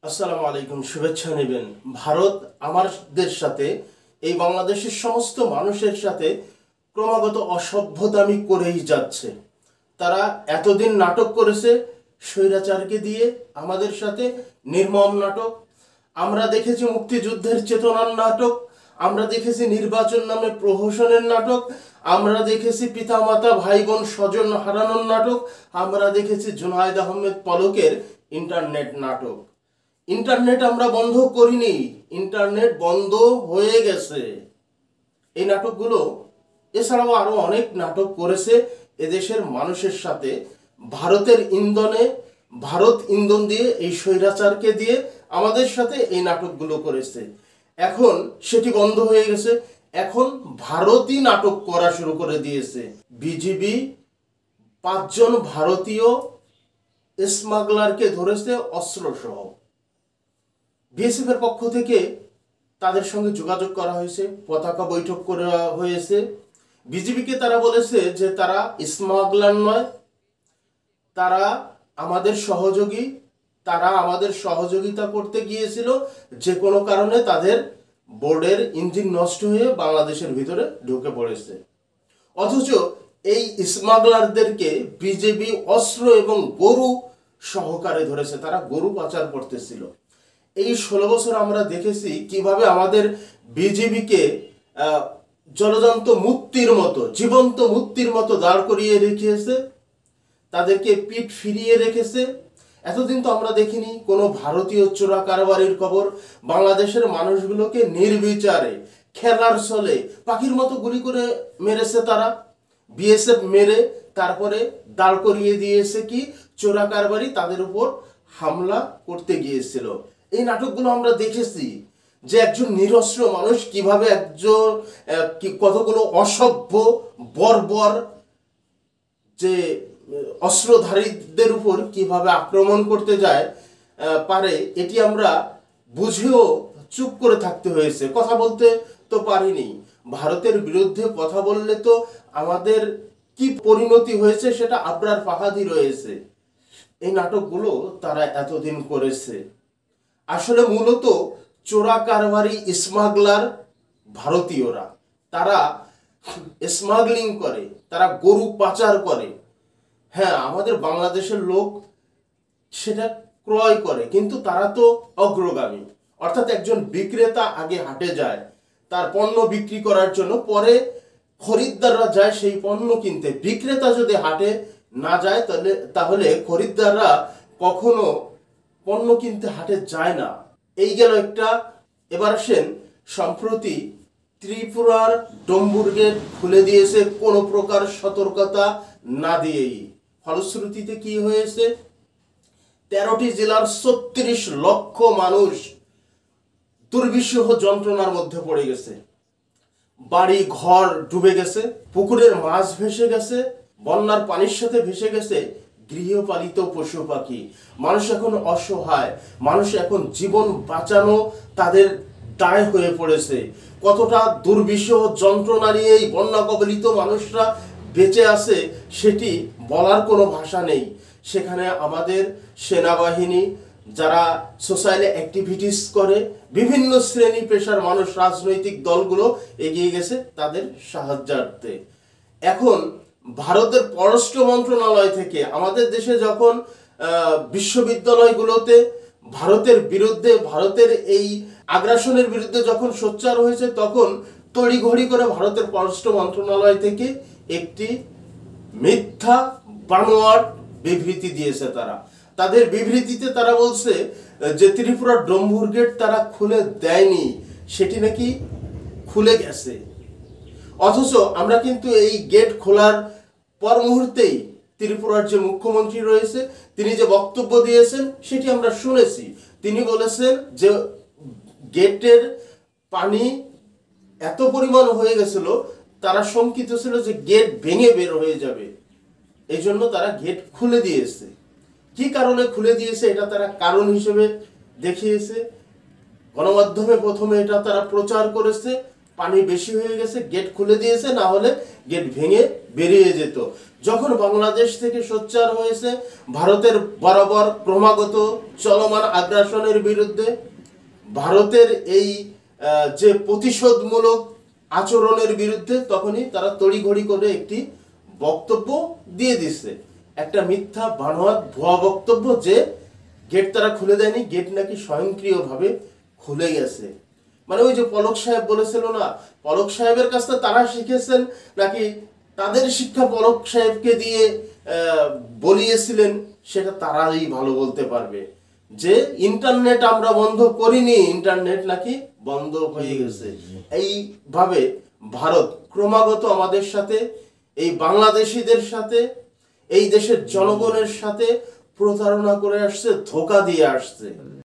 আসসালামু আলাইকুম, শুভেচ্ছা নেবেন। ভারত আমাদের সাথে, এই বাংলাদেশের সমস্ত মানুষের সাথে ক্রমাগত অসভ্যতামি করেই যাচ্ছে। তারা এতদিন নাটক করেছে স্বৈরাচারকে দিয়ে, আমাদের সাথে নির্মম নাটক। আমরা দেখেছি মুক্তিযুদ্ধের চেতনার নাটক, আমরা দেখেছি নির্বাচন নামে প্রহসনের নাটক, আমরা দেখেছি পিতামাতা ভাই বোন স্বজন হারানোর নাটক, আমরা দেখেছি জুনায়েদ আহমেদ পলকের ইন্টারনেট নাটক। ইন্টারনেট আমরা বন্ধ করিনি, ইন্টারনেট বন্ধ হয়ে গেছে। এই নাটকগুলো এছাড়াও আরো অনেক নাটক করেছে এদেশের মানুষের সাথে। ভারতের ইন্ধনে, ভারত ইন্ধন দিয়ে, এই স্বৈরাচারকে দিয়ে আমাদের সাথে এই নাটকগুলো করেছে। এখন সেটি বন্ধ হয়ে গেছে। এখন ভারতই নাটক করা শুরু করে দিয়েছে। বিজিবি 5 জন ভারতীয় স্মাগলারকে ধরেছে অস্ত্র সহ। বিএসএফ এর পক্ষ থেকে তাদের সঙ্গে যোগাযোগ করা হয়েছে, পতাকা বৈঠক করা হয়েছে। বিজিবিকে তারা বলেছে যে তারা স্মাগলার নয়, তারা আমাদের সহযোগী, তারা আমাদের সহযোগিতা করতে গিয়েছিল। যে কোনো কারণে তাদের বোর্ডের ইঞ্জিন নষ্ট হয়ে বাংলাদেশের ভিতরে ঢুকে পড়েছে। অথচ এই স্মাগলারদেরকে বিজেপি অস্ত্র এবং গরু সহকারে ধরেছে। তারা গরু পাচার করতেছিল। এই 16 বছর আমরা দেখেছি কিভাবে আমাদের বিজেপিকে জলজন্ত মূর্তির মতো, জীবন্ত মূর্তির মতো দাঁড় করিয়ে রেখেছে, তাদেরকে পিঠ ফিরিয়ে রেখেছে। এতদিন তো আমরা দেখিনি কোনো ভারতীয় চোরা কারবারির খবর। বাংলাদেশের মানুষগুলোকে নির্বিচারে খেলার ছলে পাখির মতো গুলি করে মেরেছে তারা। বিএসএফ মেরে তারপরে দাঁড় করিয়ে দিয়েছে কি চোরা কারবারি তাদের উপর হামলা করতে গিয়েছিল। এই নাটকগুলো আমরা দেখেছি যে একজন নিরস্ত্র মানুষ কিভাবে একজন কতগুলো অসভ্য বর্বর যে অস্ত্রধারীদের উপর কিভাবে আক্রমণ করতে যায় পারে, এটি আমরা বুঝেও চুপ করে থাকতে হয়েছে, কথা বলতে তো পারিনি। ভারতের বিরুদ্ধে কথা বললে তো আমাদের কি পরিণতি হয়েছে সেটা আবরার ফাহাদি রয়েছে। এই নাটকগুলো তারা এতদিন করেছে। আসলে মূলত চোরা কারবারি স্মাগলার ভারতীয়রা, তারা স্মাগলিং করে, তারা গরু পাচার করে। হ্যাঁ, আমাদের বাংলাদেশের লোক সেটা ক্রয় করে, কিন্তু তারা তো অগ্রগামী। অর্থাৎ একজন বিক্রেতা আগে হাটে যায় তার পণ্য বিক্রি করার জন্য, পরে খরিদ্দাররা যায় সেই পণ্য কিনতে। বিক্রেতা যদি হাটে না যায় তাহলে খরিদ্দাররা কখনো পণ্য কিনতে হাটে যায় না। এই গেল একটা। এবার আসেন, সম্প্রতি ত্রিপুরার ডম্বুর গেট খুলে দিয়েছে কোনো প্রকার সতর্কতা না দিয়েই। ফলশ্রুতিতে কি হয়েছে? 13টি জেলার 36 লক্ষ মানুষ দুর্বিষহ যন্ত্রণার মধ্যে পড়ে গেছে। বাড়ি ঘর ডুবে গেছে, পুকুরের মাছ ভেসে গেছে, বন্যার পানির সাথে ভেসে গেছে গৃহপালিত পশু পাখি। মানুষ এখন অসহায়, মানুষ এখন জীবন বাঁচানো তাদের দায় হয়ে পড়েছে। কতটা দুর্বিষহ যন্ত্রণা নিয়ে এই বন্যা কবলিত মানুষরা বেঁচে আছে সেটি বলার কোনো ভাষা নেই। সেখানে আমাদের সেনাবাহিনী, যারা সোশ্যাল অ্যাক্টিভিটিস করে, বিভিন্ন শ্রেণী পেশার মানুষ, রাজনৈতিক দলগুলো এগিয়ে গেছে তাদের সাহায্যার্থে। এখন ভারতের পররাষ্ট্র মন্ত্রণালয় থেকে আমাদের দেশে যখন বিশ্ববিদ্যালয়গুলোতে ভারতের বিরুদ্ধে, ভারতের এই আগ্রাসনের বিরুদ্ধে যখন সোচ্চার হয়েছে, তখন তড়িঘড়ি করে ভারতের পররাষ্ট্র মন্ত্রণালয় থেকে একটি মিথ্যা বানোয়াট বিবৃতি দিয়েছে। তাদের বিবৃতিতে তারা বলছে যে ত্রিপুরার ডম্বুর গেট তারা খুলে দেয়নি, সেটি নাকি খুলে গেছে। অথচ আমরা কিন্তু এই গেট খোলার পর মুহূর্তেই ত্রিপুরার যে মুখ্যমন্ত্রী রয়েছে তিনি যে বক্তব্য দিয়েছেন সেটি আমরা শুনেছি। তিনি বলেছেন যে গেটের পানি এত পরিমাণ হয়ে গেছিল, তারা শঙ্কিত ছিল যে গেট ভেঙে বের হয়ে যাবে, এই জন্য তারা গেট খুলে দিয়েছে। কি কারণে খুলে দিয়েছে এটা তারা কারণ হিসেবে দেখিয়েছে। গণমাধ্যমে প্রথমে এটা তারা প্রচার করেছে, পানি বেশি হয়ে গেছে গেট খুলে দিয়েছে, না হলে গেট ভেঙে বেরিয়ে যেত। যখন বাংলাদেশ থেকে সোচ্চার হয়েছে ভারতের বরাবর ক্রমাগত চলমান আগ্রাসনের বিরুদ্ধে, ভারতের এই যে প্রতিশোধমূলক আচরণের বিরুদ্ধে, তখনই তারা তড়িঘড়ি করে একটি বক্তব্য দিয়ে দিচ্ছে, একটা মিথ্যা বানোয়াট ভুয়া বক্তব্য যে গেট তারা খুলে দেয়নি, গেট নাকি স্বয়ংক্রিয়ভাবে খুলে গেছে। মানে ওই যে পলক সাহেব বলেছিল না, পলক সাহেবের কাছ থেকে তারা শিখেছেন নাকি তাদের শিক্ষা পলক সাহেবকে দিয়ে বলিয়েছিলেন, সেটা তারাই ভালো বলতে পারবে। যে ইন্টারনেট আমরা বন্ধ করিনি, ইন্টারনেট নাকি বন্ধ হয়ে গেছে। এইভাবে ভারত ক্রমাগত আমাদের সাথে, এই বাংলাদেশিদের সাথে, এই দেশের জনগণের সাথে প্রতারণা করে আসছে, ধোঁকা দিয়ে আসছে।